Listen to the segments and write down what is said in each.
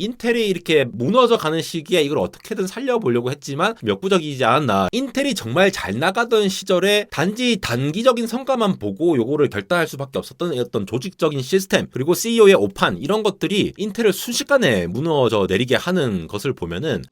인텔이 이렇게 무너져 가는 시기에 이걸 어떻게든 살려보려고 했지만 역부족이지 않았나. 인텔이 정말 잘 나가던 시절에 단지 단기적인 성과만 보고 요거를 결단할 수밖에 없었던 어떤 조직적인 시스템, 그리고 CEO의 오판, 이런 것들이 인텔을 순식간에 무너져 내리게 하는 것을 보면은,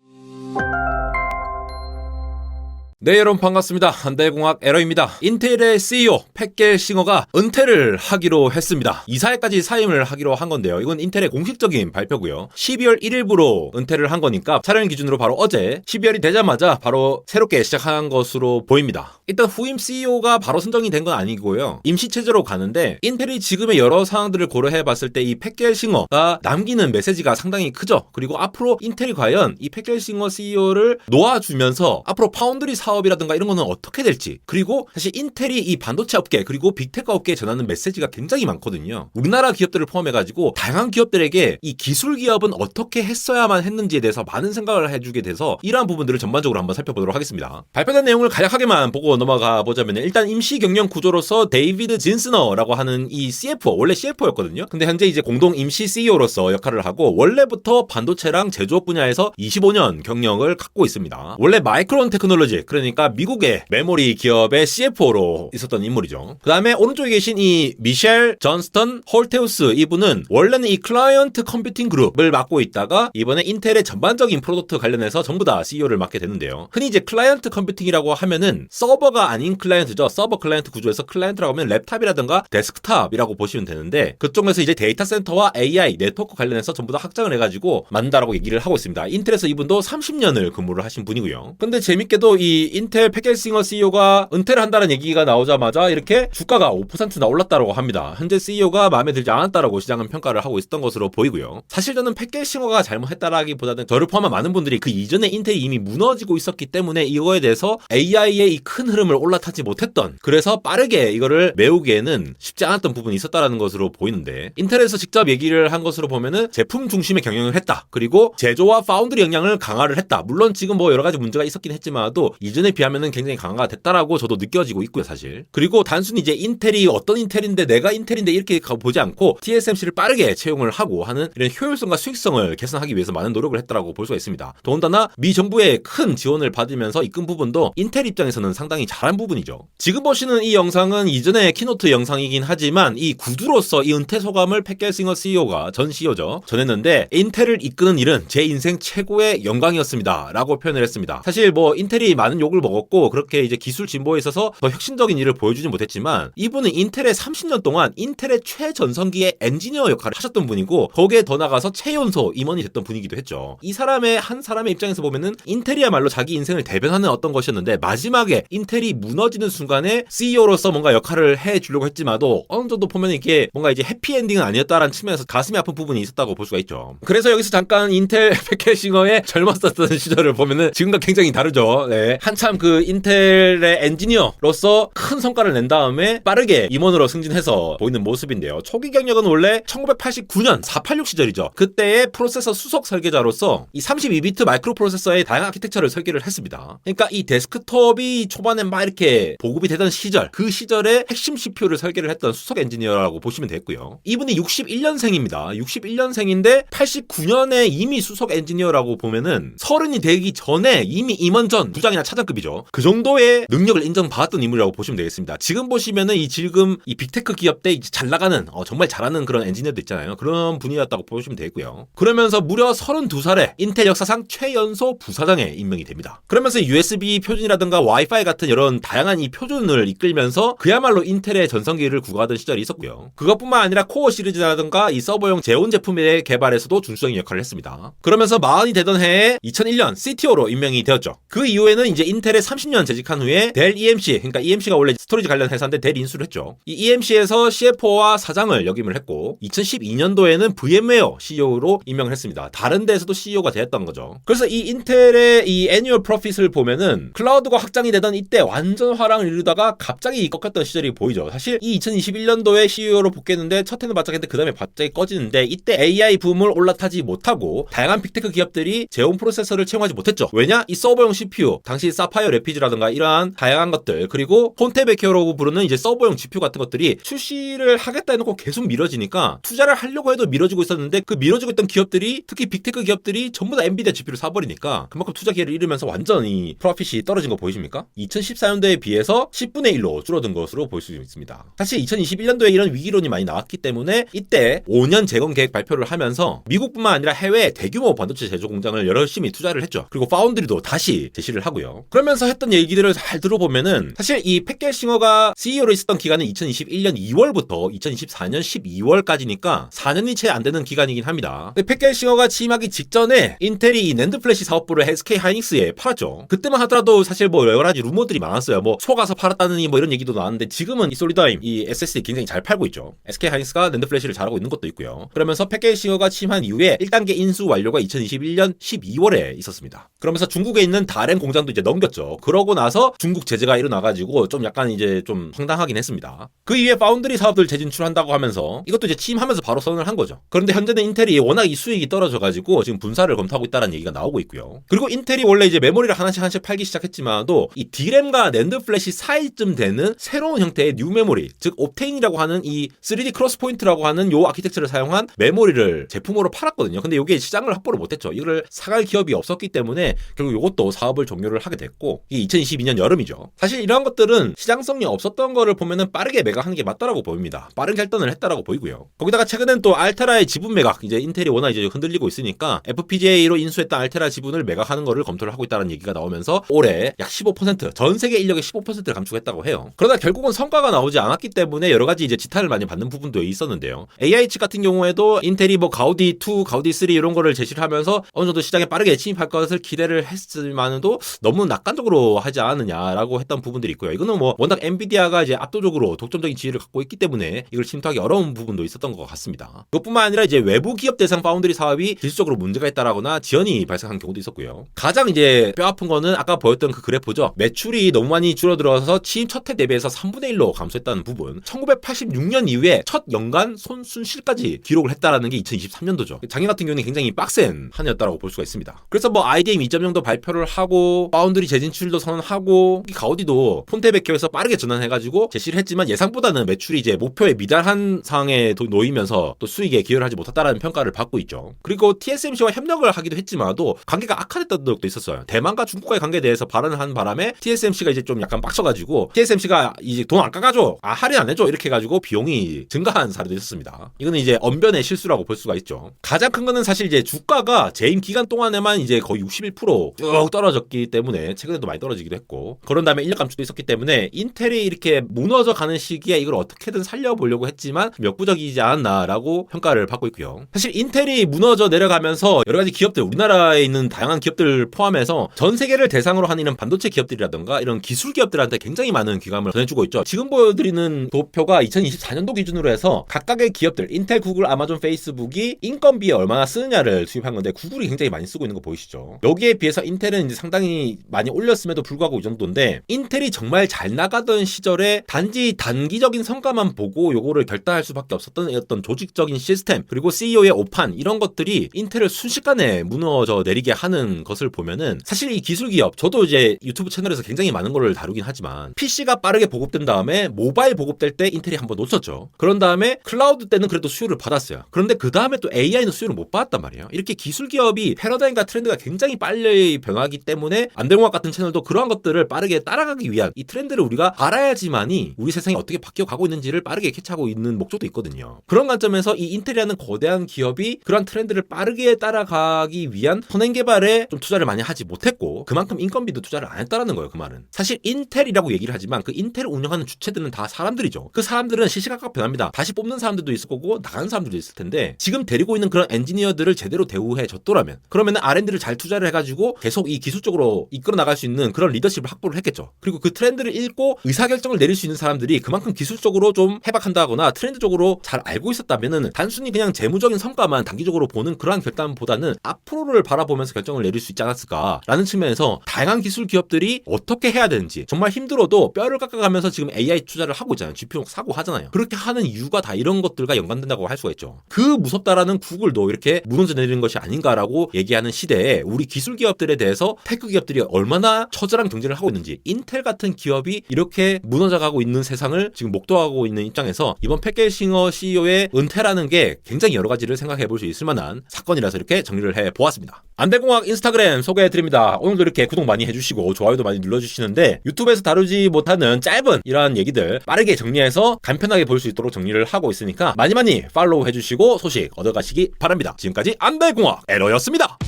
네, 여러분 반갑습니다. 한달공학 에러입니다. 인텔의 CEO 팻 겔싱어가 은퇴를 하기로 했습니다. 이사회까지 사임을 하기로 한 건데요. 이건 인텔의 공식적인 발표고요. 12월 1일부로 은퇴를 한 거니까 촬영 기준으로 바로 어제 12월이 되자마자 바로 새롭게 시작한 것으로 보입니다. 일단 후임 CEO가 바로 선정이 된 건 아니고요. 임시체제로 가는데, 인텔이 지금의 여러 상황들을 고려해 봤을 때 이 팻 겔싱어가 남기는 메시지가 상당히 크죠. 그리고 앞으로 인텔이 과연 이 팻 겔싱어 CEO를 놓아주면서 앞으로 파운드리 사업이라든가 이런 거는 어떻게 될지, 그리고 사실 인텔이 이 반도체 업계 그리고 빅테크 업계에 전하는 메시지가 굉장히 많거든요. 우리나라 기업들을 포함해가지고 다양한 기업들에게 이 기술 기업은 어떻게 했어야만 했는지에 대해서 많은 생각을 해주게 돼서 이러한 부분들을 전반적으로 한번 살펴보도록 하겠습니다. 발표된 내용을 간략하게만 보고 넘어가 보자면, 일단 임시 경영 구조로서 데이비드 진스너라고 하는 이 CFO, 원래 CFO였거든요. 근데 현재 이제 공동 임시 CEO로서 역할을 하고, 원래부터 반도체랑 제조업 분야에서 25년 경력을 갖고 있습니다. 원래 마이크론 테크놀로지, 그러니까 미국의 메모리 기업의 CFO로 있었던 인물이죠. 그 다음에 오른쪽에 계신 이 미셸 존스턴 홀테우스, 이분은 원래는 이 클라이언트 컴퓨팅 그룹을 맡고 있다가 이번에 인텔의 전반적인 프로덕트 관련해서 전부 다 CEO를 맡게 되는데요. 흔히 이제 클라이언트 컴퓨팅이라고 하면은 서버가 아닌 클라이언트죠. 서버 클라이언트 구조에서 클라이언트라고 하면 랩탑이라든가 데스크탑이라고 보시면 되는데, 그쪽에서 이제 데이터 센터와 AI, 네트워크 관련해서 전부 다 확장을 해가지고 만든다라고 얘기를 하고 있습니다. 인텔에서 이분도 30년을 근무를 하신 분이고요. 근데 재밌게도 이 인텔 팻 겔싱어 CEO가 은퇴를 한다는 얘기가 나오자마자 이렇게 주가가 5%나 올랐다고 합니다. 현재 CEO가 마음에 들지 않았다라고 시장은 평가를 하고 있었던 것으로 보이고요. 사실 저는 팻 겔싱어가 잘못했다라기보다는 저를 포함한 많은 분들이 그 이전에 인텔이 이미 무너지고 있었기 때문에 이거에 대해서 AI의 이 큰 흐름을 올라타지 못했던, 그래서 빠르게 이거를 메우기에는 쉽지 않았던 부분이 있었다라는 것으로 보이는데, 인텔에서 직접 얘기를 한 것으로 보면은 제품 중심의 경영을 했다. 그리고 제조와 파운드리 역량을 강화를 했다. 물론 지금 뭐 여러 가지 문제가 있었긴 했지만도 이전에 비하면은 굉장히 강화가 됐다라고 저도 느껴지고 있고요, 사실. 그리고 단순히 이제 인텔이 어떤 인텔인데 내가 인텔인데 이렇게 보지 않고 TSMC를 빠르게 채용을 하고 하는 이런 효율성과 수익성을 개선하기 위해서 많은 노력을 했다라고 볼 수가 있습니다. 더군다나 미 정부의 큰 지원을 받으면서 이끈 부분도 인텔 입장에서는 상당히 잘한 부분이죠. 지금 보시는 이 영상은 이전의 키노트 영상이긴 하지만 이 구두로서 이 은퇴 소감을 팻 겔싱어 CEO가, 전 CEO죠, 전했는데, 인텔을 이끄는 일은 제 인생 최고의 영광이었습니다 라고 표현을 했습니다. 사실 뭐 인텔이 많은 욕을 먹었고 그렇게 이제 기술 진보에 있어서 더 혁신적인 일을 보여주진 못했지만, 이분은 인텔의 30년 동안 인텔의 최전성기의 엔지니어 역할을 하셨던 분이고, 거기에 더 나가서 최연소 임원이 됐던 분이기도 했죠. 이 사람의 한 사람의 입장에서 보면은 인텔이야말로 자기 인생을 대변하는 어떤 것이었는데, 마지막에 인텔이 무너지는 순간에 CEO로서 뭔가 역할을 해주려고 했지만도 어느 정도 보면 이게 뭔가 이제 해피엔딩은 아니었다라는 측면에서 가슴이 아픈 부분이 있었다고 볼 수가 있죠. 그래서 여기서 잠깐 인텔 팻 겔싱어의 젊었었던 시절을 보면은 지금과 굉장히 다르죠. 네. 한참 그 인텔의 엔지니어로서 큰 성과를 낸 다음에 빠르게 임원으로 승진해서 보이는 모습인데요. 초기 경력은 원래 1989년 486 시절이죠. 그때의 프로세서 수석 설계자로서 이 32비트 마이크로 프로세서의 다양한 아키텍처를 설계를 했습니다. 그러니까 이 데스크톱이 초반에 막 이렇게 보급이 되던 시절, 그 시절에 핵심 CPU를 설계를 했던 수석 엔지니어라고 보시면 되겠고요. 이분이 61년생입니다. 61년생인데 89년에 이미 수석 엔지니어라고 보면은 30이 되기 전에 이미 임원 전 부장이나 차장급이죠. 그 정도의 능력을 인정받았던 인물이라고 보시면 되겠습니다. 지금 보시면은 지금 이 빅테크 기업 때 잘 나가는 정말 잘하는 그런 엔지니어도 있잖아요. 그런 분이었다고 보시면 되고요. 그러면서 무려 32살에 인텔 역사상 최연소 부사장에 임명이 됩니다. 그러면서 USB 표준이라든가 와이파이 같은 이런 다양한 이 표준을 이끌면서 그야말로 인텔의 전성기를 구가하던 시절이 있었고요. 그것뿐만 아니라 코어 시리즈라든가 이 서버용 제온 제품의 개발에서도 중수적인 역할을 했습니다. 그러면서 40이 되던 해에 2001년 CTO로 임명이 되었죠. 그 이후에는 이제 인텔에 30년 재직한 후에 델 EMC, 그러니까 EMC가 원래 스토리지 관련 회사인데 델 인수를 했죠. 이 EMC에서 CFO와 사장을 역임을 했고, 2012년도에는 VM웨어 CEO로 임명을 했습니다. 다른 데에서도 CEO가 되었던 거죠. 그래서 이 인텔의 이 애니얼 프로핏을 보면은 클라우드가 확장이 되던 이때 완전 화랑을 이루다가 갑자기 꺾였던 시절이 보이죠. 사실 이 2021년도에 CEO로 복귀했는데 첫 해는 바짝 했는데 그 다음에 갑자기 꺼지는데, 이때 AI 붐을 올라타지 못하고 다양한 빅테크 기업들이 제온 프로세서를 채용하지 못했죠. 왜냐? 이 서버용 CPU, 당시 사파이어 레피즈라든가 이러한 다양한 것들, 그리고 폰테베케어라고 부르는 이제 서버용 GPU 같은 것들이 출시를 하겠다 해놓고 계속 미뤄지니까 투자를 하려고 해도 미뤄지고 있었는데, 그 미뤄지고 있던 기업들이, 특히 빅테크 기업들이 전부 다 엔비디아 GPU를 사버리니까 그만큼 투자 기회를 잃으면서 완전히 프로핏이 떨어진 거 보이십니까? 2014년도에 비해서 10분의 1로 줄어든 것으로 볼 수 있습니다. 사실 2021년도에 이런 위기론이 많이 나왔기 때문에 이때 5년 재건 계획 발표를 하면서 미국뿐만 아니라 해외 대규모 반도체 제조 공장을 열심히 투자를 했죠. 그리고 파운드리도 다시 제시를 하고요. 그러면서 했던 얘기들을 잘 들어보면은 사실 이 팻겔싱어가 CEO로 있었던 기간은 2021년 2월부터 2024년 12월까지니까 4년이 채 안 되는 기간이긴 합니다. 팻겔싱어가 취임하기 직전에 인텔이 이 낸드 플래시 사업부를 SK 하이닉스에 팔았죠. 그때만 하더라도 사실 뭐 여러 가지 루머들이 많았어요. 뭐 속아서 팔았다느니 뭐 이런 얘기도 나왔는데, 지금은 이 솔리드아임 이 SSD 굉장히 잘 팔고 있죠. SK 하이닉스가 낸드 플래시를 잘하고 있는 것도 있고요. 그러면서 팻겔싱어가 취임한 이후에 1단계 인수 완료가 2021년 12월에 있었습니다. 그러면서 중국에 있는 다롄 공장도 이제 넘겼죠. 그러고 나서 중국 제재가 일어나가지고 좀 약간 이제 좀 황당하긴 했습니다. 그 이후에 파운드리 사업들 재진출한다고 하면서 이것도 이제 취임하면서 바로 선언을 한 거죠. 그런데 현재는 인텔이 워낙 이 수익이 떨어져가지고 지금 분사를 검토하고 있다는 얘기가 나오고 있고요. 그리고 인텔이 원래 이제 메모리를 하나씩 팔기 시작했지만도 이 D램과 낸드 플래시 사이쯤 되는 새로운 형태의 뉴 메모리, 즉 옵테인이라고 하는 이 3D 크로스 포인트라고 하는 요 아키텍처를 사용한 메모리를 제품으로 팔았거든요. 근데 이게 시장을 확보를 못했죠. 이걸 사갈 기업이 없었기 때문에 결국 이것도 사업을 종료를 하게 됐고, 이게 2022년 여름이죠. 사실 이러한 것들은 시장성이 없었던 거를 보면은 빠르게 매각하는 게 맞다라고 보입니다. 빠른 결단을 했다라고 보이고요. 거기다가 최근엔 또 알테라의 지분 매각, 이제 인텔이 워낙 이제 흔들리고 있으니까 FPGA로 인수했던 알테라 지분을 매각하는 거를 검토를 하고 있다는 얘기가 나오면서 올해 약 15%, 전 세계 인력의 15%를 감축했다고 해요. 그러나 결국은 성과가 나오지 않았기 때문에 여러 가지 이제 지탄을 많이 받는 부분도 있었는데요. AI 칩 같은 경우에도 인텔이 뭐 가우디 2, 가우디 3 이런 거를 제시를 하면서 어느 정도 시장에 빠르게 침입할 것을 기대를 했지만도 너무 낙관적으로 하지 않느냐라고 했던 부분들이 있고요. 이거는 뭐 워낙 엔비디아가 이제 압도적으로 독점적인 지위를 갖고 있기 때문에 이걸 침투하기 어려운 부분도 있었던 것 같습니다. 그것뿐만 아니라 이제 외부 기업 대상 파운드리 사업이 기술적으로 문제가 있다라거나 지연이 발생한 경우도 있었고요. 가장 이제 뼈아픈 거는 아까 보였던 그 그래프죠. 매출이 너무 많이 줄어들어서 취임 첫 해 대비해서 3분의 1로 감소했다는 부분. 1986년 이후에 첫 연간 손순실까지 기록을 했다라는 게 2023년도죠. 작년 같은 경우는 굉장히 빡센 한 해였다라고 볼 수가 있습니다. 그래서 뭐 IDM 2.0도 발표를 하고 파운드리 재진출도 선언하고, 가우디도 폰테베케어에서 빠르게 전환해가지고 제시를 했지만 예상보다는 매출이 이제 목표에 미달한 상황에 놓이면서 또 수익에 기여를 하지 못했다라는 평가를 받고 있죠. 그리고 TSMC와 협력을 하기도 했지만도 관계가 악화됐던 적도 있었어요. 대만과 중국과의 관계에 대해서 발언을 한 바람에 TSMC가 이제 좀 약간 빡쳐가지고 TSMC가 이제 돈 안 깎아줘, 할인 안 해줘, 이렇게 해가지고 비용이 증가한 사례도 있었습니다. 이거는 이제 언변의 실수라고 볼 수가 있죠. 가장 큰 거는 사실 이제 주가가 재임 기간 동안에만 이제 거의 61% 쭉 떨어졌기 때문에 최근에도 많이 떨어지기도 했고, 그런 다음에 인력 감축도 있었기 때문에 인텔이 이렇게 무너져 가는 시기에 이걸 어떻게든 살려보려고 했지만 역부족이지 않았나라고 평가를 받고 있고요. 사실 인텔이 무너져 내려가면서 여러 가지 기업들, 우리나라에 있는 다양한 기업들 포함해서 전 세계를 대상으로 하는 이런 반도체 기업들이라든가 이런 기술 기업들한테 굉장히 많은 기감을 전해주고 있죠. 지금 보여드리는 도표가 2024년도 기준으로 해서 각각의 기업들, 인텔, 구글, 아마존, 페이스북이 인건비에 얼마나 쓰느냐를 수입한 건데, 구글이 굉장히 많이 쓰고 있는 거 보이시죠? 여기에 비해서 인텔은 이제 상당히 많이 올렸음에도 불구하고 이 정도인데, 인텔이 정말 잘 나가던 시절에 단지 단기적인 성과만 보고 요거를 결단할 수밖에 없었던 어떤 조직적인 시스템, 그리고 CEO의 오판, 이런 것들이 인텔을 순식간에 무너져 내리게 하는 것을 보면은, 사실 이 기술 기업, 저도 이제 유튜브 채널에서 굉장히 많은 거를 다루긴 하지만 PC가 빠르게 보급된 다음에 모바일 보급될 때 인텔이 한번 놓쳤죠. 그런 다음에 클라우드 때는 그래도 수요를 받았어요. 그런데 그 다음에 또 AI는 수요를 못 받았단 말이에요. 이렇게 기술 기업이 패러다임과 트렌드가 굉장히 빨리 변하기 때문에 안대공학 같은 채널도 그러한 것들을 빠르게 따라가기 위한 이 트렌드를 우리가 알아야지만이 우리 세상이 어떻게 바뀌어가고 있는지를 빠르게 캐치하고 있는 목적도 있거든요. 그런 관점에서 이 인텔이라는 거대한 기업이 그런 트렌드를 빠르게 따라가기 위한 선행 개발에 좀 투자를 많이 하지 못했고, 그만큼 인건비도 투자를 안 했다라는 거예요. 그 말은 사실 인텔이라고 얘기를 하지만 그 인텔을 운영하는 주체들은 다 사람들이죠. 그 사람들은 시시각각 변합니다. 다시 뽑는 사람들도 있을 거고 나가는 사람들도 있을 텐데, 지금 데리고 있는 그런 엔지니어들을 제대로 대우해 줬더라면, 그러면 R&D를 잘 투자를 해가지고 계속 이 기술적으로 이끌어 나갈 수 있는 그런 리더십을 확보를 했겠죠. 그리고 그 트렌드를 읽고 의사결정을 내릴 수 있는 사람들이 그만큼 기술적으로 좀 해박한다거나 트렌드적으로 잘 알고 있었다면은 단순히 그냥 재무적인 성과만 단기적으로 보는 그러한 결단보다는 앞으로를 바라보면서 결정을 내릴 수 있지 않았을까라는 측면에서 다양한 기술 기업들이 어떻게 해야 되는지, 정말 힘들어도 뼈를 깎아가면서 지금 AI 투자를 하고 있잖아요. GPU 사고 하잖아요. 그렇게 하는 이유가 다 이런 것들과 연관된다고 할 수가 있죠. 그 무섭다라는 구글도 이렇게 무너져 내리는 것이 아닌가라고 얘기하는 시대에 우리 기술 기업들에 대해서 테크 기업들이 얼마나 얼마나 처절한 경쟁을 하고 있는지, 인텔 같은 기업이 이렇게 무너져가고 있는 세상을 지금 목도하고 있는 입장에서 이번 팻겔싱어 CEO의 은퇴라는 게 굉장히 여러 가지를 생각해 볼 수 있을 만한 사건이라서 이렇게 정리를 해 보았습니다. 안대공학 인스타그램 소개해드립니다. 오늘도 이렇게 구독 많이 해주시고 좋아요도 많이 눌러주시는데 유튜브에서 다루지 못하는 짧은 이러한 얘기들 빠르게 정리해서 간편하게 볼 수 있도록 정리를 하고 있으니까 많이 팔로우 해주시고 소식 얻어가시기 바랍니다. 지금까지 안대공학 에러였습니다.